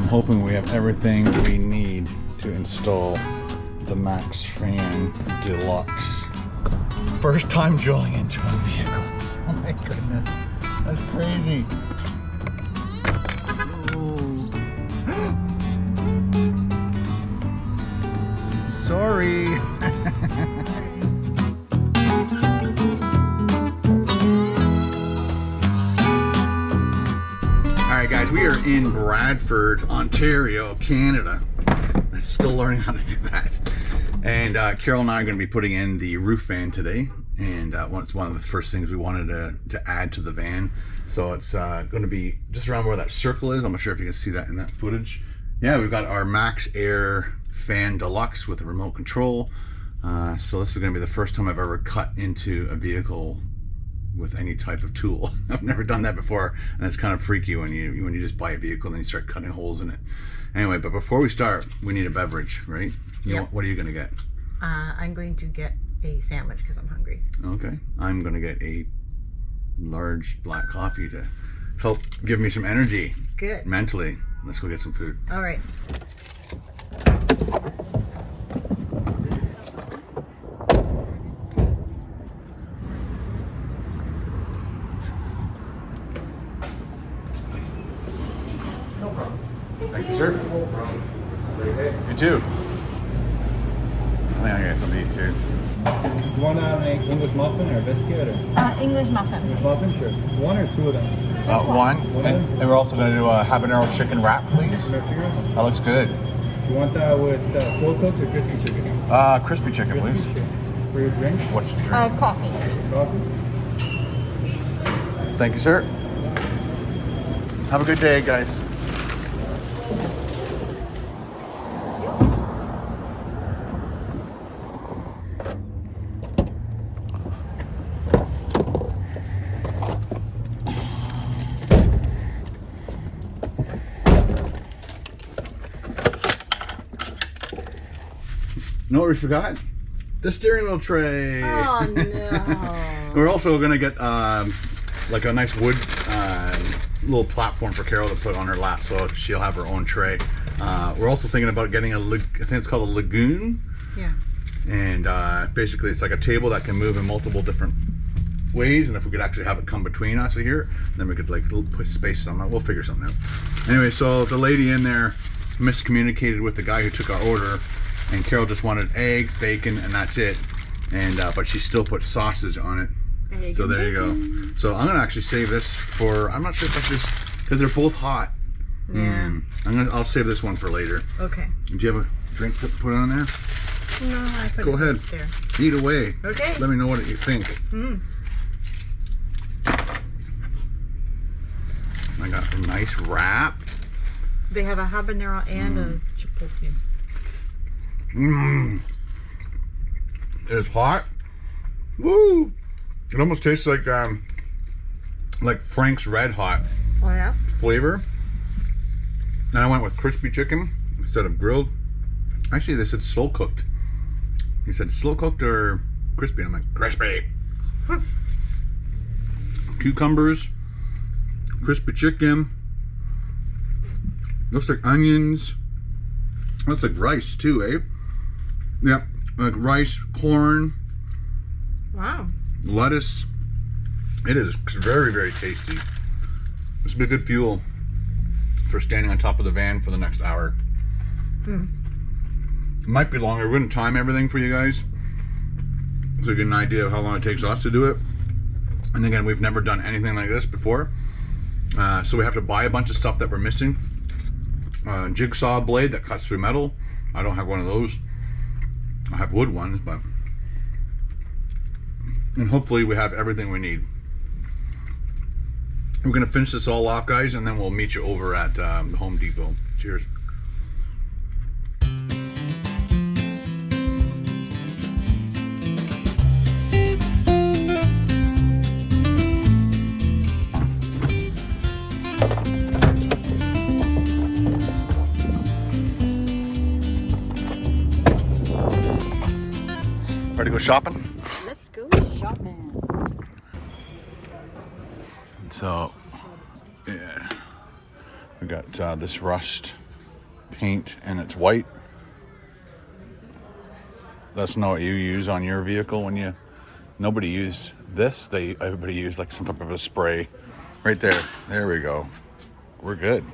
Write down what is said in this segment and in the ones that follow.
hoping we have everything we need to install the MaxxFan Deluxe. First time drilling into a vehicle. Oh my goodness, that's crazy. Sorry. Alright guys, we are in Bradford, Ontario, Canada. I'm still learning how to do that. And Carol and I are going to be putting in the roof fan today. And it's one of the first things we wanted to add to the van. So it's going to be just around where that circle is. I'm not sure if you can see that in that footage. Yeah, we've got our MaxxFan Deluxe with a remote control. So this is going to be the first time I've ever cut into a vehicle with any type of tool. I've never done that before, and it's kind of freaky when you just buy a vehicle and then you start cutting holes in it. Anyway, but before we start, we need a beverage, right? Yep. What are you going to get? I'm going to get a sandwich because I'm hungry. Okay. I'm going to get a large black coffee to help give me some energy. Good. Mentally. Let's go get some food. All right. Is this stuff on? No problem. Thank you, sir. No problem. You too. I think I get something to eat too. You want an English muffin or a biscuit? Or? English muffin. English muffin, sure. One or two of them? One. And we're also going to do a habanero chicken wrap, please. That looks good. You want that with slow cooked or crispy chicken? Crispy chicken, Crispy please. chicken. For your drink? What's your drink? Coffee, please. Coffee? Thank you, sir. Have a good day, guys. You know what we forgot? The steering wheel tray. Oh no. We're also gonna get like a nice wood little platform for Carol to put on her lap, so she'll have her own tray. We're also thinking about getting I think it's called a lagoon. Yeah. And basically it's like a table that can move in multiple different ways, and if we could actually have it come between us here, then we could like put space on it. We'll figure something out. Anyway, so the lady in there miscommunicated with the guy who took our order, and Carol just wanted egg, bacon, and that's it. And but she still put sausage on it. Egg so and there you go. So I'm gonna actually save this for, I'm not sure if I just, because they're both hot. Yeah. I'll save this one for later. Okay. Do you have a drink to put on there? No, I put Go it ahead. there. Eat away. Okay. Let me know what you think. Mm. I got a nice wrap. They have a habanero and a chipotle. Mmm. It's hot. Woo! It almost tastes like Frank's Red Hot Oh yeah? flavor. And I went with crispy chicken instead of grilled. Actually, they said slow cooked. He said slow cooked or crispy. I'm like, crispy. Cucumbers, crispy chicken. Looks like onions. Looks like rice too, eh? Yep, like rice, corn, Wow. lettuce. It is very, very tasty. This will be good fuel for standing on top of the van for the next hour. It might be longer. We're going to time everything for you guys so you get an idea of how long it takes us to do it. And again, we've never done anything like this before. So we have to buy a bunch of stuff that we're missing. Jigsaw blade that cuts through metal. I don't have one of those. I have wood ones, but... And hopefully we have everything we need. We're going to finish this all off, guys, and then we'll meet you over at the Home Depot. Cheers. Ready to go shopping? Let's go shopping. So, yeah, we got this rust paint and it's white. That's not what you use on your vehicle when you... Nobody used this. Everybody used like some type of a spray. Right there. There we go. We're good.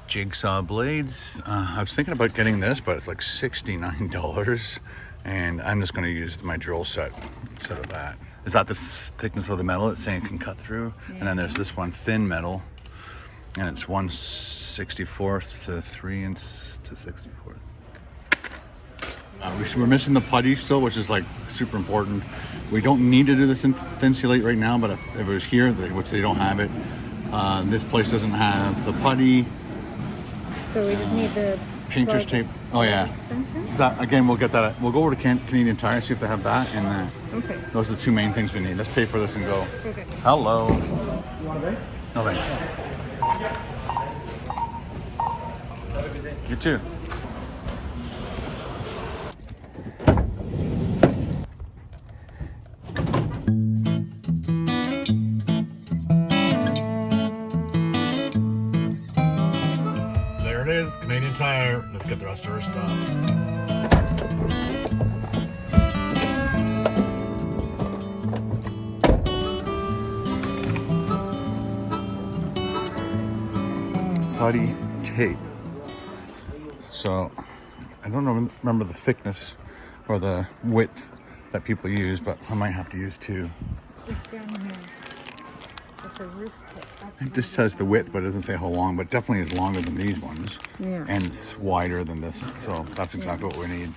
Jigsaw blades. I was thinking about getting this, but it's like $69, and I'm just going to use my drill set instead of that. Is that the thickness of the metal it's saying it can cut through? Yeah. And then there's this one, thin metal, and it's 1/64 to 3 to 64. We're missing the putty still, which is like super important. We don't need to do this in thin sealate right now, but if it was here, which they don't have it, this place doesn't have the putty. So we just need the painter's tape. Oh yeah. That again, we'll get that. We'll go over to Canadian Tire, see if they have that, and that. Okay. Those are the two main things we need. Let's pay for this and go. Okay. Hello. You want a bag? No thanks. Have a good day. You too. Canadian Tire. Let's get the rest of our stuff. Putty tape. So I don't remember the thickness or the width that people use, but I might have to use two. It's down here. It's a roof kit. It just says the width, but it doesn't say how long, but definitely is longer than these ones. Yeah. And it's wider than this, so that's exactly what we need.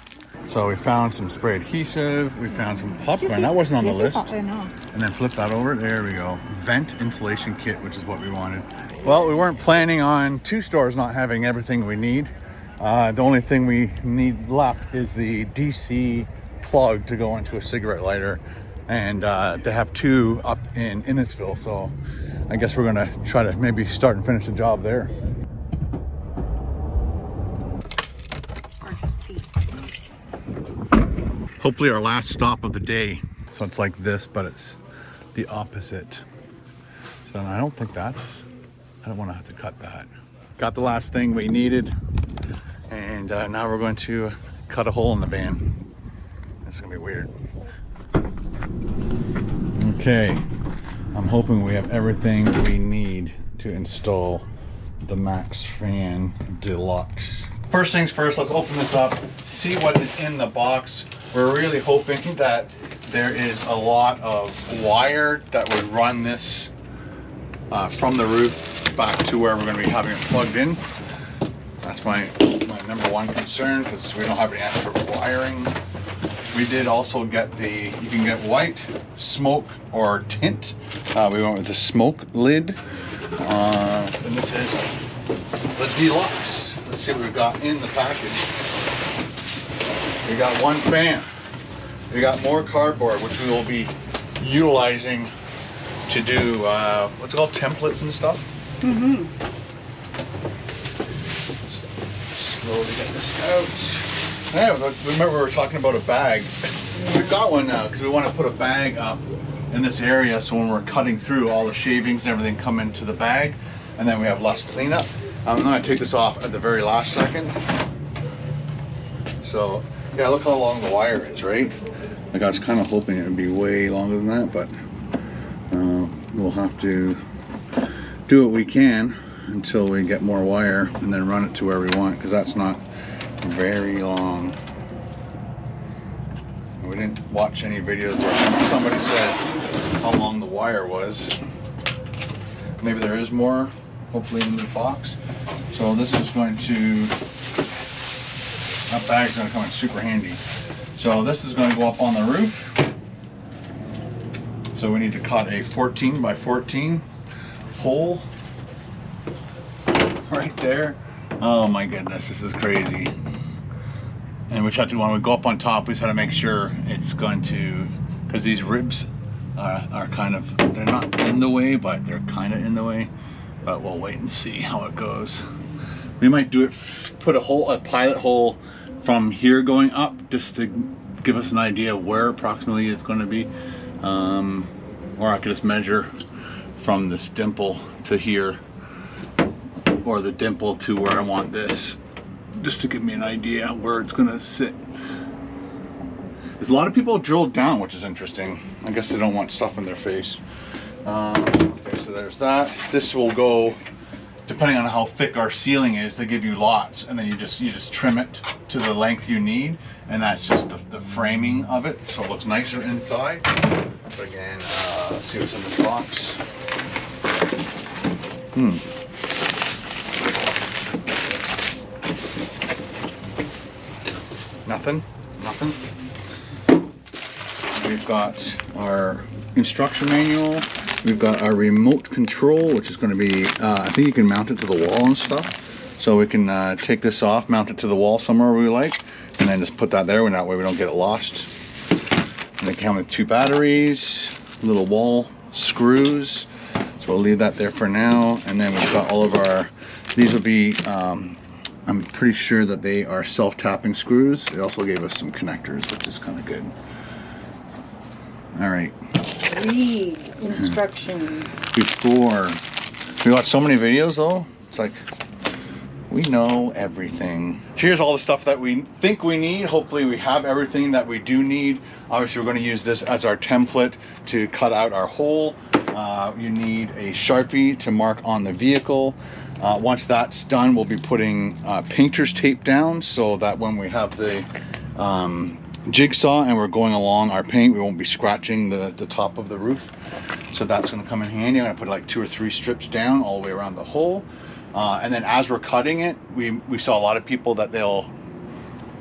So we found some spray adhesive, we found some popcorn, that wasn't on the list. I know. And then flip that over, there we go. Vent insulation kit, which is what we wanted. Well, we weren't planning on two stores not having everything we need. The only thing we need left is the DC plug to go into a cigarette lighter. And they have two up in Innisfil, so I guess we're gonna try to maybe start and finish the job there. Hopefully our last stop of the day. So it's like this, but it's the opposite. So I don't think I don't want to have to cut that. Got the last thing we needed, and now we're going to cut a hole in the van. It's gonna be weird. Okay, I'm hoping we have everything we need to install the MaxxFan Deluxe. First things first, let's open this up, see what is in the box. We're really hoping that there is a lot of wire that would run this from the roof back to where we're going to be having it plugged in. That's my number one concern, because we don't have any extra wiring. We did also get you can get white, smoke, or tint. We went with the smoke lid. And this is the Deluxe. Let's see what we've got in the package. We got one fan. We got more cardboard, which we will be utilizing to do, what's it called, templates and stuff? Mm-hmm. Slowly get this out. Yeah, remember we were talking about a bag. We've got one now because we want to put a bag up in this area, so when we're cutting through, all the shavings and everything come into the bag, and then we have less cleanup. I'm going to take this off at the very last second. So yeah, look how long the wire is, right? Like, I was kind of hoping it would be way longer than that, but we'll have to do what we can until we get more wire and then run it to where we want, because that's not very long. We didn't watch any videos where somebody said how long the wire was. Maybe there is more, hopefully, in the box. So this is going to, that bag's going to come in super handy. So this is going to go up on the roof. So we need to cut a 14 by 14 hole right there. Oh my goodness, this is crazy. And we just have to, when we go up on top, we just have to make sure it's going to, because these ribs are kind of, they're not in the way, but they're kind of in the way. But we'll wait and see how it goes. We might do it, put a pilot hole from here going up, just to give us an idea of where approximately it's going to be. Or I could just measure from this dimple to here, or the dimple to where I want this, just to give me an idea where it's going to sit. There's a lot of people drilled down, which is interesting. I guess they don't want stuff in their face. Okay, so there's that. This will go, depending on how thick our ceiling is, they give you lots, and then you just trim it to the length you need, and that's just the framing of it, so it looks nicer inside. But again, let's see what's in this box. Nothing. We've got our instruction manual. We've got our remote control, which is going to be, I think you can mount it to the wall and stuff. So we can take this off, mount it to the wall somewhere we like, and then just put that there, and that way we don't get it lost. And they come with 2 batteries, little wall screws. So we'll leave that there for now. And then we've got all of our, these will be, I'm pretty sure that they are self-tapping screws. They also gave us some connectors, which is kind of good. All right. Read instructions. Before, we watch so many videos though, it's like, we know everything. Here's all the stuff that we think we need. Hopefully we have everything that we do need. Obviously we're going to use this as our template to cut out our hole. You need a Sharpie to mark on the vehicle. Once that's done, we'll be putting painter's tape down, so that when we have the jigsaw and we're going along our paint, we won't be scratching the top of the roof. So that's going to come in handy. I'm going to put like 2 or 3 strips down all the way around the hole. And then as we're cutting it, we saw a lot of people that they'll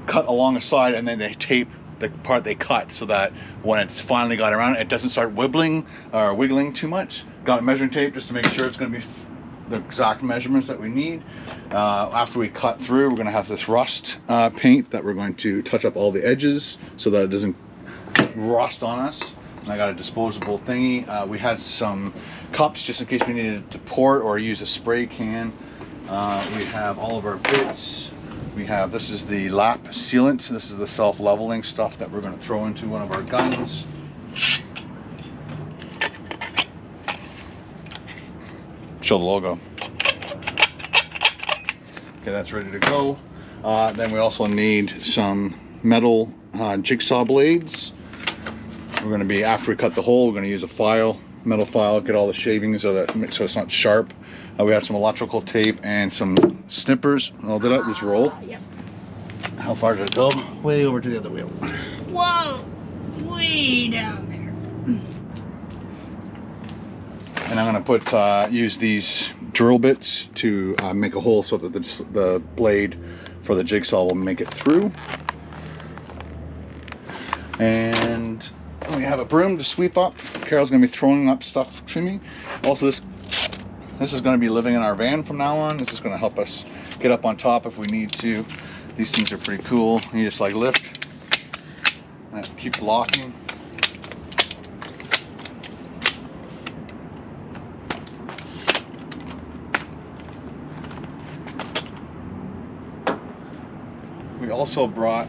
cut along the side and then they tape the part they cut, so that when it's finally got around, it doesn't start wiggling too much. Got a measuring tape just to make sure it's going to be the exact measurements that we need. After we cut through, we're going to have this rust paint that we're going to touch up all the edges so that it doesn't rust on us. And I got a disposable thingy. We had some cups just in case we needed to pour it or use a spray can. We have all of our bits. We have, this is the lap sealant. This is the self-leveling stuff that we're going to throw into one of our guns. Show the logo. Okay, that's ready to go. Then we also need some metal jigsaw blades. We're going to be, after we cut the hole, we're going to use a file, metal file, get all the shavings so it's not sharp. We have some electrical tape and some snippers. Oh, did I just roll? Yep. How far did it go? Way over to the other wheel. Whoa! Way down there. And I'm going to put use these drill bits to make a hole so that the blade for the jigsaw will make it through. And we have a broom to sweep up. Carol's going to be throwing up stuff to me. Also, this is going to be living in our van from now on. This is going to help us get up on top if we need to. These things are pretty cool. You just like lift and it keeps locking. We also brought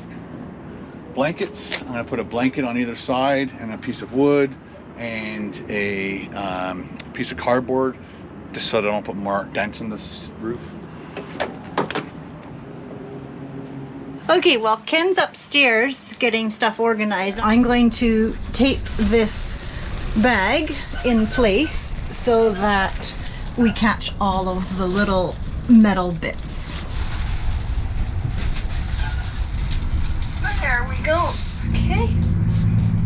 blankets. I'm going to put a blanket on either side and a piece of wood and a piece of cardboard, just so that I don't put more dents in this roof. Okay, well, Ken's upstairs getting stuff organized. I'm going to tape this bag in place so that we catch all of the little metal bits. There we go. Okay.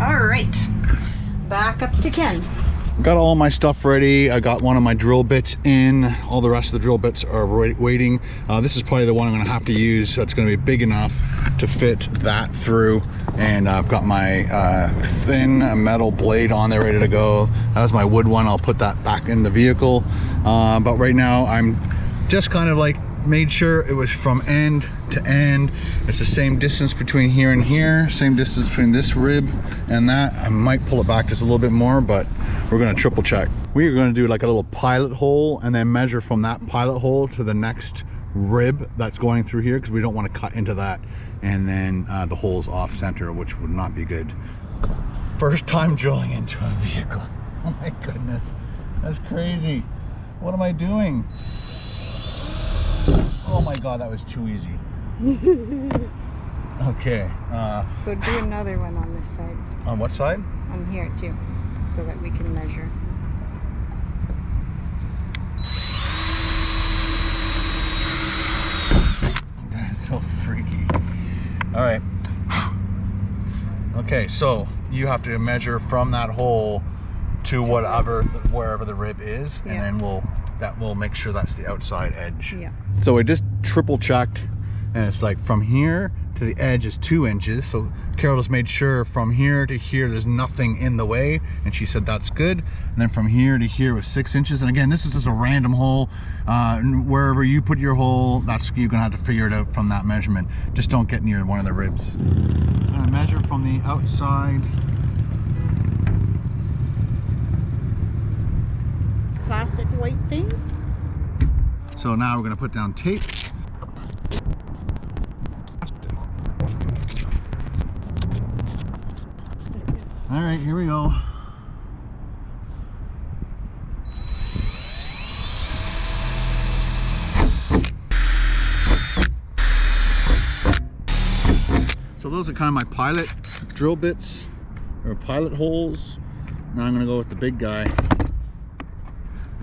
All right. Back up to Ken. Got all my stuff ready. I got one of my drill bits in. All the rest of the drill bits are waiting. This is probably the one I'm going to have to use. That's going to be big enough to fit that through. And I've got my thin metal blade on there ready to go. That was my wood one. I'll put that back in the vehicle. But right now I'm just kind of like made sure it was from end to end. It's the same distance between here and here, same distance between this rib and that. I might pull it back just a little bit more, but we're going to triple check. We are going to do like a little pilot hole and then measure from that pilot hole to the next rib that's going through here, because we don't want to cut into that, and then the hole's off center, which would not be good. First time drilling into a vehicle. Oh my goodness, that's crazy. What am I doing? Oh my god, that was too easy. Okay. So do another one on this side. On what side? On here too, so that we can measure. That's so freaky. All right. Okay, so you have to measure from that hole to wherever the rib is, and then we'll make sure that's the outside edge. Yeah. So we just triple checked, and it's like from here to the edge is 2 inches. So Carol just made sure from here to here there's nothing in the way, and she said that's good. And then from here to here was 6 inches. And again, this is just a random hole. Wherever you put your hole, that's you're gonna have to figure it out from that measurement. Just don't get near one of the ribs. I'm gonna measure from the outside. Plastic white things. So now we're gonna put down tape. All right, here we go. So those are kind of my pilot drill bits, or pilot holes. Now I'm gonna go with the big guy.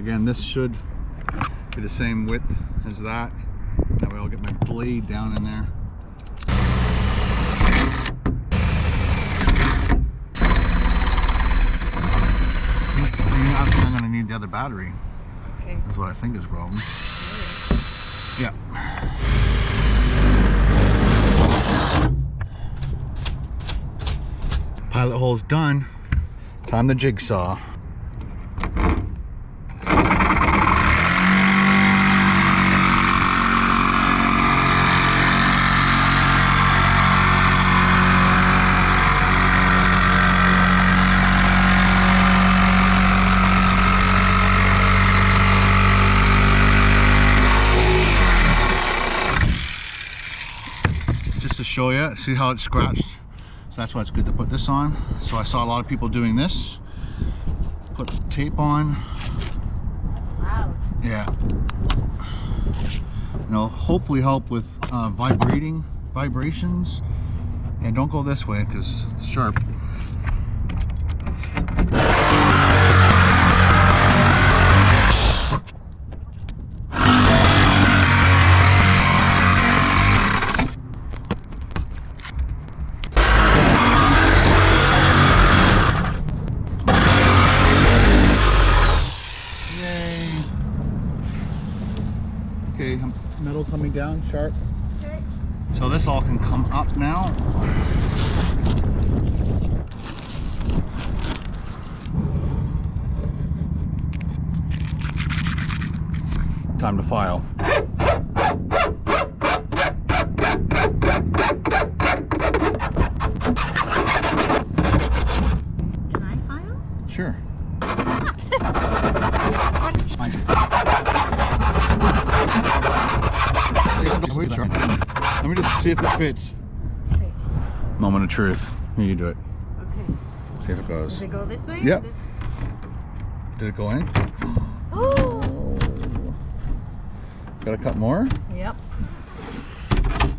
Again, this should be the same width as that. That way I'll get my blade down in there. I think I'm gonna need the other battery. Okay. That's what I think is the problem. Yeah. Pilot hole's done. Time the jigsaw. To show you, see how it's scratched, so that's why it's good to put this on. So I saw a lot of people doing this, put tape on. Wow. Yeah, you know, hopefully help with vibrations. And don't go this way because it's sharp. Okay, metal coming down sharp. Okay. So this all can come up now. Time to file. Can I file? Sure. Let me just see if it fits. Okay. Moment of truth. You do it. Okay. See if it goes. Does it go this way? Yep. Did it go in? Oh. Gotta cut more? Yep.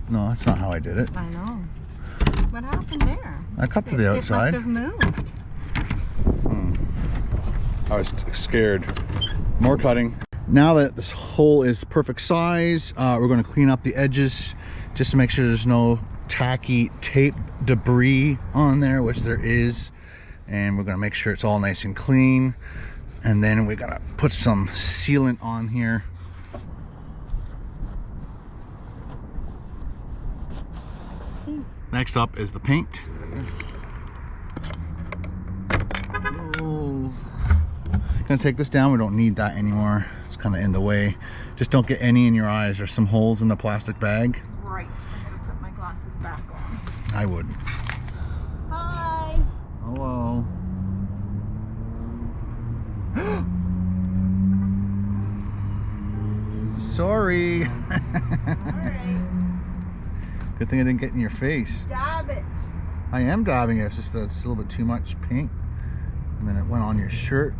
No, that's not how I did it. I know. What happened there? I cut to the outside. It must have moved. I was scared. More cutting. Now that this hole is perfect size, we're going to clean up the edges just to make sure there's no tacky tape debris on there, which there is. And we're going to make sure it's all nice and clean. And then we're going to put some sealant on here. Next up is the paint. Oh. Gonna take this down. We don't need that anymore. It's kind of in the way. Just don't get any in your eyes. There's some holes in the plastic bag. Right. I'm gonna put my glasses back on. I would. Hi. Hello. sorry. Alright. Good thing I didn't get in your face. Dab it. I am dabbing it. It's just a little bit too much paint. And then it went on your shirt.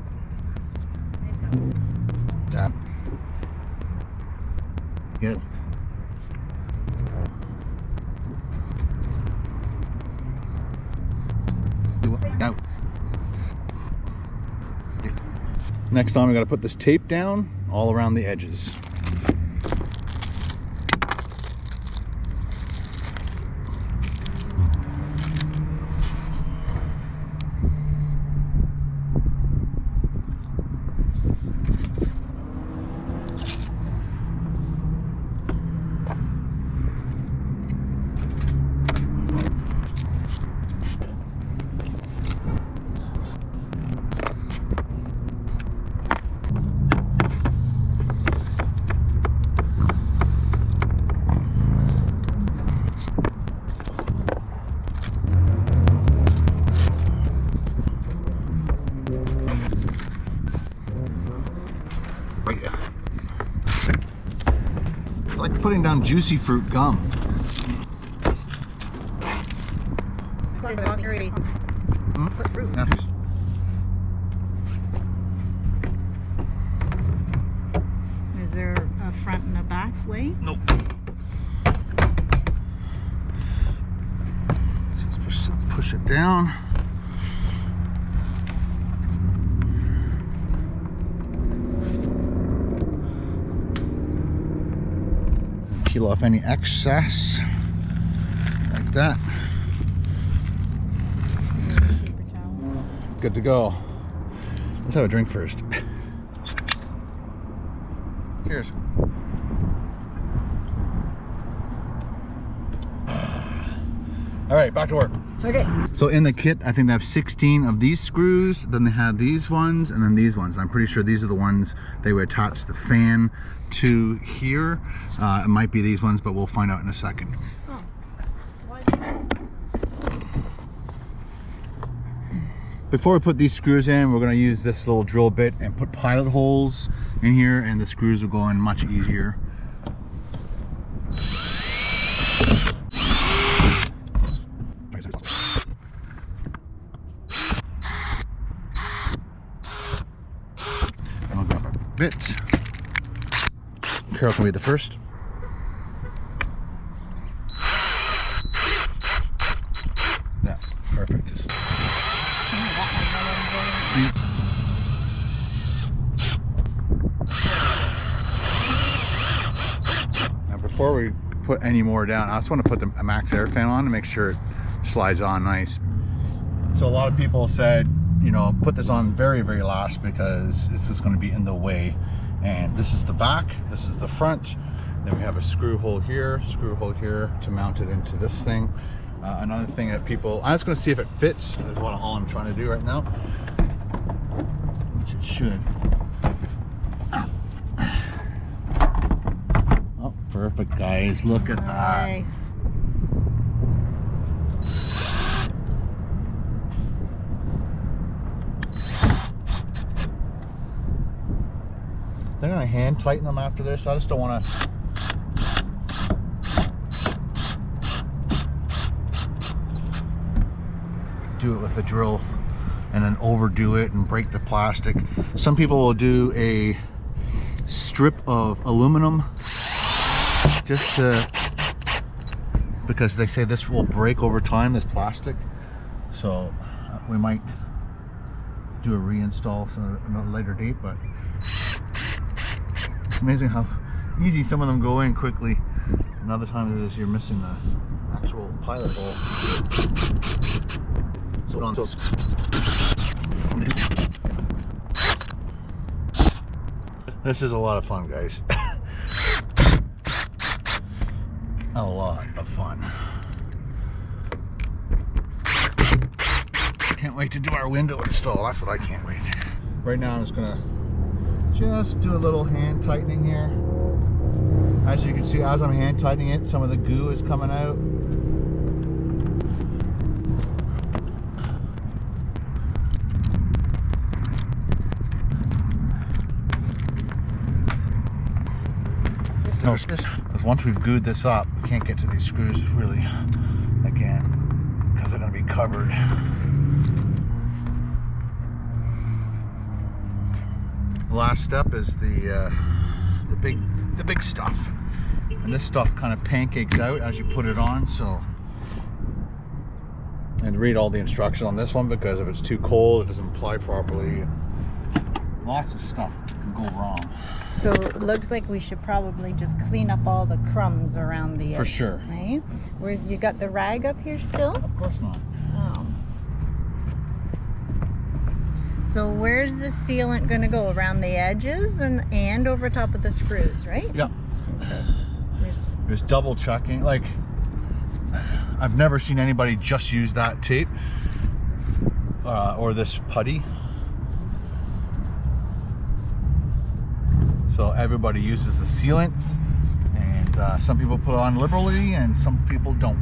Dab. Get it. Out. Next time we got to put this tape down all around the edges. It's like putting down juicy fruit gum. Put fruit. Yeah. Is there a front and a back way? Nope. Let's just push it down. Peel off any excess, like that. Paper towel. Good to go. Let's have a drink first. Cheers. All right, back to work. Okay. So in the kit, I think they have 16 of these screws, then they have these ones, and then these ones. I'm pretty sure these are the ones they would attach the fan to here. It might be these ones, but we'll find out in a second. Oh. Before we put these screws in, we're going to use this little drill bit and put pilot holes in here, and the screws will go in much easier. I'll grab a bit. Carol can be the first. Yeah, perfect. Now before we put any more down, I just want to put a Max air fan on to make sure it slides on nice. So a lot of people said, you know, put this on very, very last because it's just going to be in the way. And this is the back, this is the front. Then we have a screw hole here to mount it into this thing. Another thing that people, I'm just going to see if it fits, is what all I'm trying to do right now, which it should. Oh, perfect, guys. Look at that. Nice. They're gonna hand tighten them after this. I just don't want to. Do it with the drill and then overdo it and break the plastic. Some people will do a strip of aluminum just to, because they say this will break over time, this plastic. So we might do a reinstall at a later date, but it's amazing how easy some of them go in quickly, and other times it is you're missing the actual pilot hole. This is a lot of fun, guys. A lot of fun. Can't wait to do our window install. That's what I can't wait. Right now I'm just gonna do a little hand tightening here. As you can see, as I'm hand tightening it, some of the goo is coming out. No, because once we've glued this up, we can't get to these screws really again because they're going to be covered. The last step is the big stuff, and this stuff kind of pancakes out as you put it on. So, and read all the instructions on this one, because if it's too cold, it doesn't apply properly. Lots of stuff can go wrong. So it looks like we should probably just clean up all the crumbs around the edges. For sure. Eh? Where you got the rag up here still? Of course not. Oh. So where's the sealant going to go? Around the edges and over top of the screws, right? Yeah. Okay. Just double checking. Like, I've never seen anybody just use that tape or this putty. So everybody uses the sealant, and some people put it on liberally and some people don't.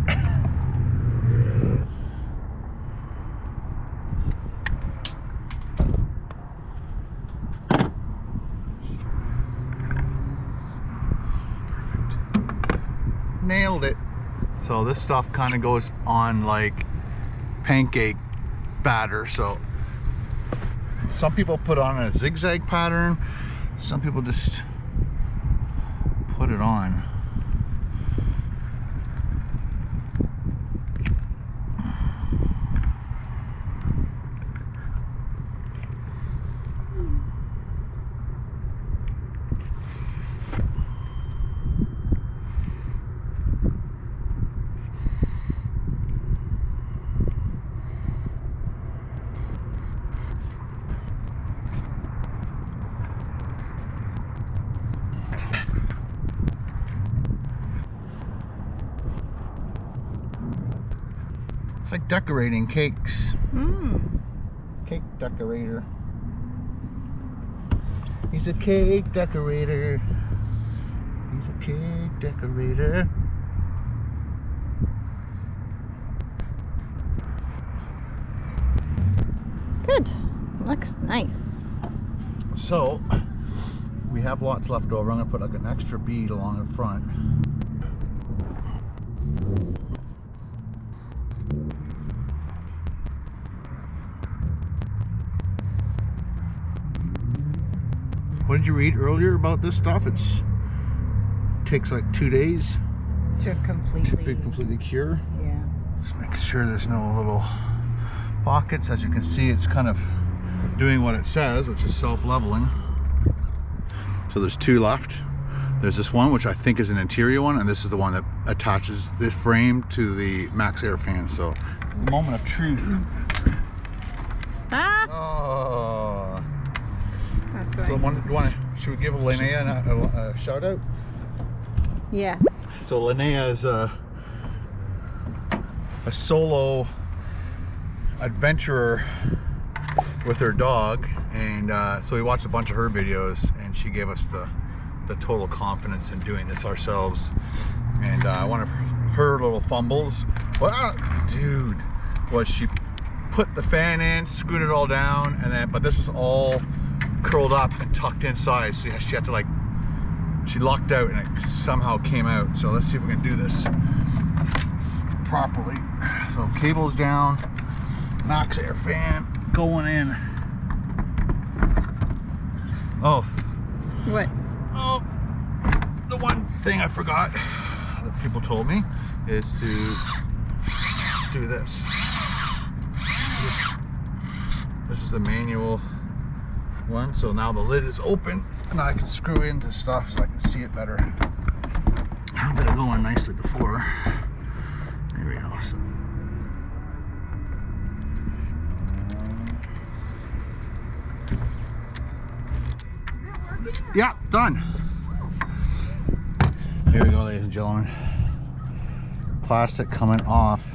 Nailed it. So this stuff kind of goes on like pancake batter. So some people put on a zigzag pattern, some people just put it on. It's like decorating cakes. Cake decorator. He's a cake decorator. He's a cake decorator. Good. Looks nice. So we have lots left over. I'm gonna put like an extra bead along the front. What did you read earlier about this stuff? It takes like 2 days To completely. completely cure. Yeah. Just making sure there's no little pockets. As you can see, it's kind of doing what it says, which is self-leveling. So there's 2 left. There's this one, which I think is an interior one, and this is the one that attaches this frame to the MaxxFan. So, moment of truth. Ah! Oh. That's So right. should we give Linnea a shout out? Yes. So Linnea is a solo adventurer with her dog, and so we watched a bunch of her videos, and she gave us the total confidence in doing this ourselves. And one of her little fumbles, dude, was she put the fan in, screwed it all down, and then, but this was all curled up and tucked inside, so she had to like, she locked out and it somehow came out. So let's see if we can do this properly. So cables down, MaxxFan going in. Oh. What? Oh, the one thing I forgot that people told me is to do this. This is the manual one. So now the lid is open and I can screw into stuff so I can see it better. I had it going nicely before. There we go. So, yeah, done. Here we go, ladies and gentlemen. Plastic coming off.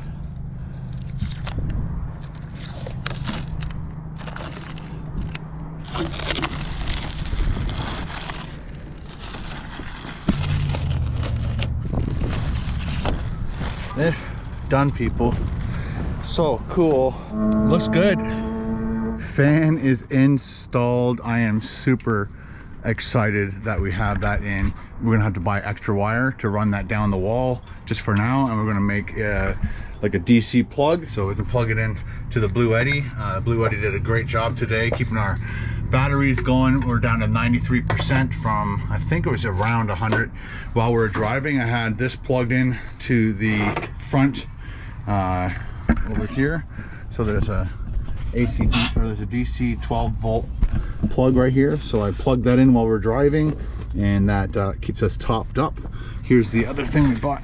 There, done, people. So cool. Looks good. Fan is installed. I am super excited that we have that in. We're gonna have to buy extra wire to run that down the wall just for now, and we're gonna make like a DC plug so we can plug it in to the Blue Eddy. Blue Eddy did a great job today keeping our batteries going. We're down to 93% from, I think it was around 100. While we were driving, I had this plugged in to the front over here. So there's a there's a DC 12 volt plug right here. So I plugged that in while we're driving, and that keeps us topped up. Here's the other thing we bought.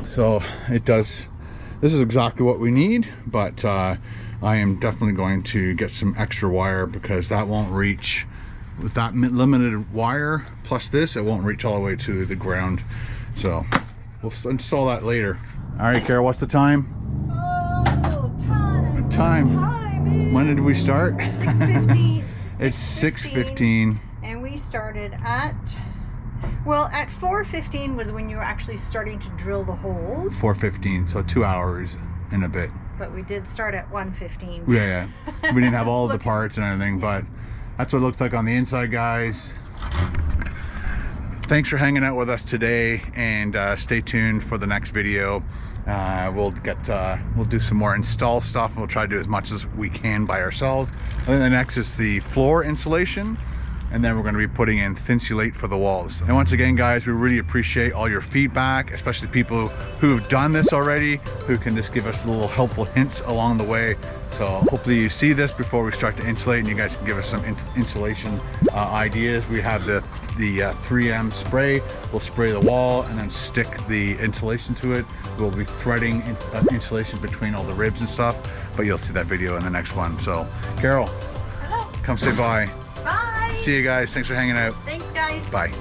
So it does, this is exactly what we need, but I am definitely going to get some extra wire because that won't reach, with that limited wire plus this, it won't reach all the way to the ground. So we'll install that later. All right, Carol, what's the time? Oh, time. Time. When did we start? 6:15. It's 6:15. And we started at, well, at 4:15 was when you were actually starting to drill the holes. 4:15, so 2 hours and a bit. But we did start at 1:15. Yeah. We didn't have all the parts and everything, but that's what it looks like on the inside, guys. Thanks for hanging out with us today, and stay tuned for the next video. We'll do some more install stuff, and we'll try to do as much as we can by ourselves. And then the next is the floor insulation, and then we're going to be putting in Thinsulate for the walls. And once again, guys, we really appreciate all your feedback, especially people who have done this already, who can just give us little helpful hints along the way. So hopefully you see this before we start to insulate, and you guys can give us some insulation ideas. We have the 3M spray. We'll spray the wall and then stick the insulation to it. We'll be threading insulation between all the ribs and stuff, but you'll see that video in the next one. So Carol, Hello. come say bye. Bye. See you guys. Thanks for hanging out. Thanks, guys. Bye.